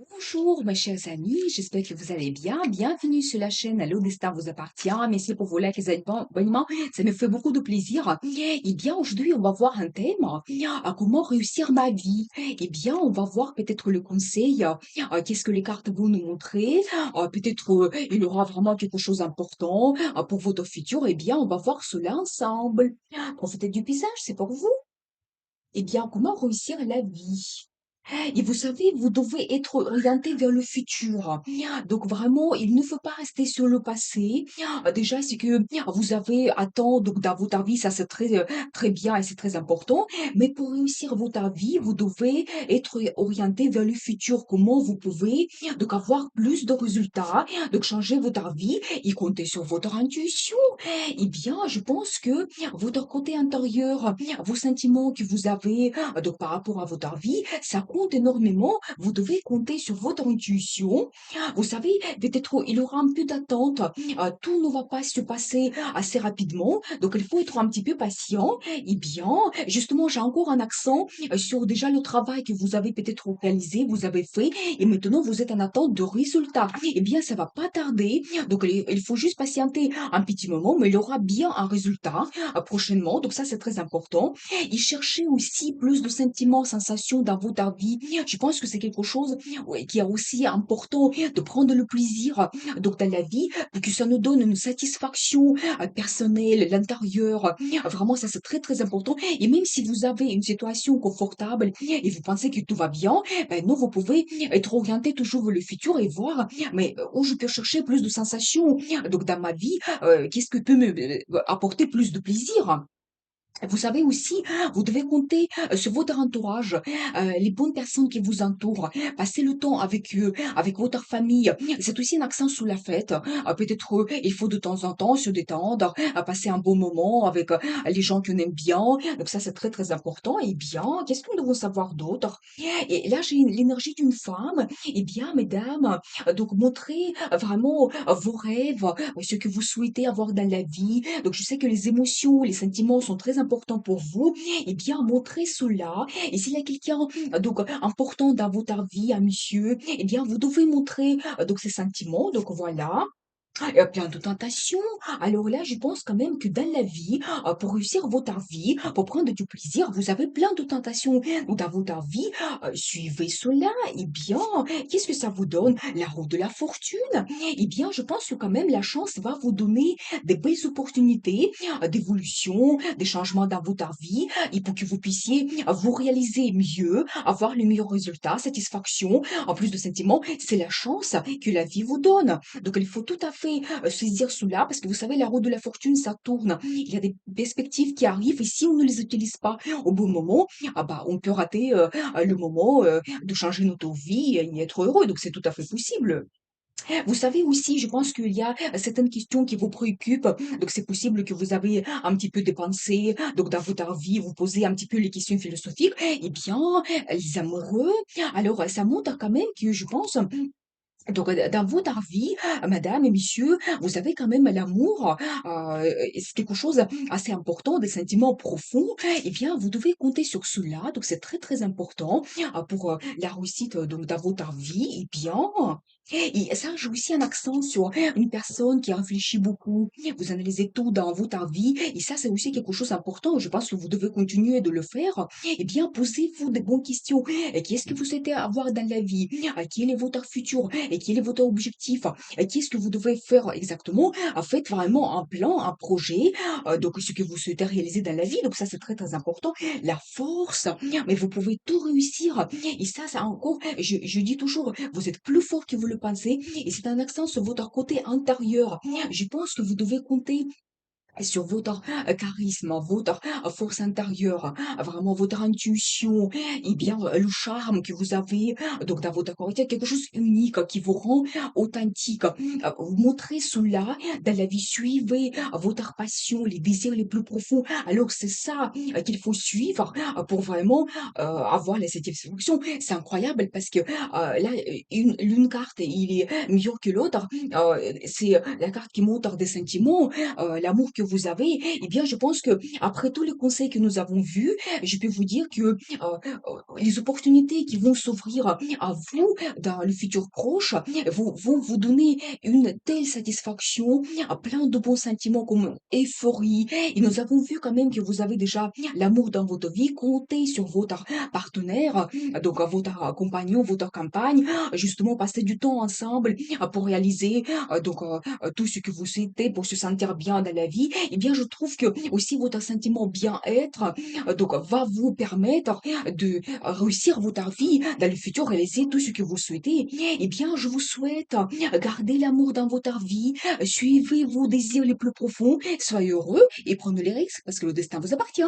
Bonjour mes chers amis, j'espère que vous allez bien. Bienvenue sur la chaîne L'eau des stars vous appartient. Merci pour vos likes et abonnements, ça me fait beaucoup de plaisir. Eh bien, aujourd'hui, on va voir un thème, à comment réussir ma vie. Eh bien, on va voir peut-être le conseil, qu'est-ce que les cartes vont nous montrer. Peut-être il y aura vraiment quelque chose d'important pour votre futur. Eh bien, on va voir cela ensemble. Profitez du paysage, c'est pour vous. Eh bien, comment réussir la vie? Et vous savez, vous devez être orienté vers le futur. Donc vraiment, il ne faut pas rester sur le passé. Déjà, c'est que vous avez à temps, donc dans votre vie, ça c'est très bien et c'est très important. Mais pour réussir votre vie, vous devez être orienté vers le futur. Comment vous pouvez donc avoir plus de résultats, donc changer votre vie et compter sur votre intuition. Eh bien, je pense que votre côté intérieur, vos sentiments que vous avez donc par rapport à votre vie, ça compte énormément. Vous devez compter sur votre intuition. Vous savez, peut-être il y aura un peu d'attente. Tout ne va pas se passer assez rapidement. Donc il faut être un petit peu patient. Eh bien, justement, j'ai encore un accent sur déjà le travail que vous avez peut-être réalisé, vous avez fait, et maintenant vous êtes en attente de résultats. Eh bien, ça va pas tarder. Donc il faut juste patienter un petit moment, mais il y aura bien un résultat prochainement. Donc ça, c'est très important. Et chercher aussi plus de sentiments, sensations dans votre vie. Je pense que c'est quelque chose ouais, qui est aussi important de prendre le plaisir donc dans la vie pour que ça nous donne une satisfaction personnelle, l'intérieur. Vraiment, ça c'est très très important. Et même si vous avez une situation confortable et vous pensez que tout va bien, ben non, vous pouvez être orienté toujours vers le futur et voir mais où je peux chercher plus de sensations. Donc dans ma vie, qu'est-ce que peut me apporter plus de plaisir? Vous savez aussi, vous devez compter sur votre entourage, les bonnes personnes qui vous entourent. Passez le temps avec eux, avec votre famille. C'est aussi un accent sur la fête. Peut-être il faut de temps en temps se détendre, passer un bon moment avec les gens qu'on aime bien. Donc ça, c'est très très important. Et bien, qu'est-ce que nous devons savoir d'autre? Et là, j'ai l'énergie d'une femme. Eh bien, mesdames, donc montrez vraiment vos rêves, ce que vous souhaitez avoir dans la vie. Donc je sais que les émotions, les sentiments sont très importants pour vous. Eh bien, montrez cela. Et s'il y a quelqu'un donc important dans votre vie, un monsieur, eh bien, vous devez montrer donc ces sentiments. Donc voilà. Il y a plein de tentations. Alors là, je pense quand même que dans la vie, pour réussir votre vie, pour prendre du plaisir, vous avez plein de tentations dans votre vie. Suivez cela. Eh bien, qu'est-ce que ça vous donne? La roue de la fortune. Eh bien, je pense que quand même la chance va vous donner des belles opportunités d'évolution, des changements dans votre vie, et pour que vous puissiez vous réaliser mieux, avoir les meilleurs résultats, satisfaction, en plus de sentiments. C'est la chance que la vie vous donne. Donc il faut tout à fait saisir cela parce que vous savez, la roue de la fortune, ça tourne. Il y a des perspectives qui arrivent et si on ne les utilise pas au bon moment, ah bah, on peut rater le moment de changer notre vie et être heureux. Donc c'est tout à fait possible. Vous savez aussi, je pense qu'il y a certaines questions qui vous préoccupent. Donc, c'est possible que vous avez un petit peu dépensé. Donc, dans votre vie, vous posez un petit peu les questions philosophiques. Eh bien, les amoureux, alors, ça montre quand même que je pense donc, dans votre vie, madame et monsieur, vous avez quand même l'amour, c'est quelque chose assez important, des sentiments profonds. Eh bien, vous devez compter sur cela. Donc, c'est très, très important pour la réussite donc dans votre vie. Eh bien, et ça, j'ai aussi un accent sur une personne qui réfléchit beaucoup. Vous analysez tout dans votre vie. Et ça, c'est aussi quelque chose d'important. Je pense que vous devez continuer de le faire. Eh bien, posez-vous des bonnes questions. Et qu'est-ce que vous souhaitez avoir dans la vie? Quel est votre futur? Et quel est votre objectif? Et qu'est-ce que vous devez faire exactement? Faites vraiment un plan, un projet, donc ce que vous souhaitez réaliser dans la vie. Donc ça, c'est très, très important. La force, mais vous pouvez tout réussir. Et ça encore, je dis toujours, vous êtes plus fort que vous le pensez. Et c'est un accent sur votre côté intérieur. Je pense que vous devez compter sur votre charisme, votre force intérieure, vraiment votre intuition, et bien le charme que vous avez donc dans votre corps, il y a quelque chose unique qui vous rend authentique. Vous montrez cela dans la vie, suivez votre passion, les désirs les plus profonds. Alors c'est ça qu'il faut suivre pour vraiment avoir la satisfaction. C'est incroyable parce que là, l'une carte, il est mieux que l'autre. C'est la carte qui montre des sentiments, l'amour que vous avez, eh bien, je pense que après tous les conseils que nous avons vus, je peux vous dire que les opportunités qui vont s'ouvrir à vous dans le futur proche vont vous donner une telle satisfaction, plein de bons sentiments comme euphorie. Et nous avons vu quand même que vous avez déjà l'amour dans votre vie, comptez sur votre partenaire, donc votre compagnon, votre compagne, justement passer du temps ensemble pour réaliser tout ce que vous souhaitez pour se sentir bien dans la vie. Eh bien, je trouve que aussi votre sentiment bien-être va vous permettre de réussir votre vie dans le futur, réaliser tout ce que vous souhaitez. Eh bien, je vous souhaite garder l'amour dans votre vie, suivez vos désirs les plus profonds, soyez heureux et prenez les risques parce que le destin vous appartient.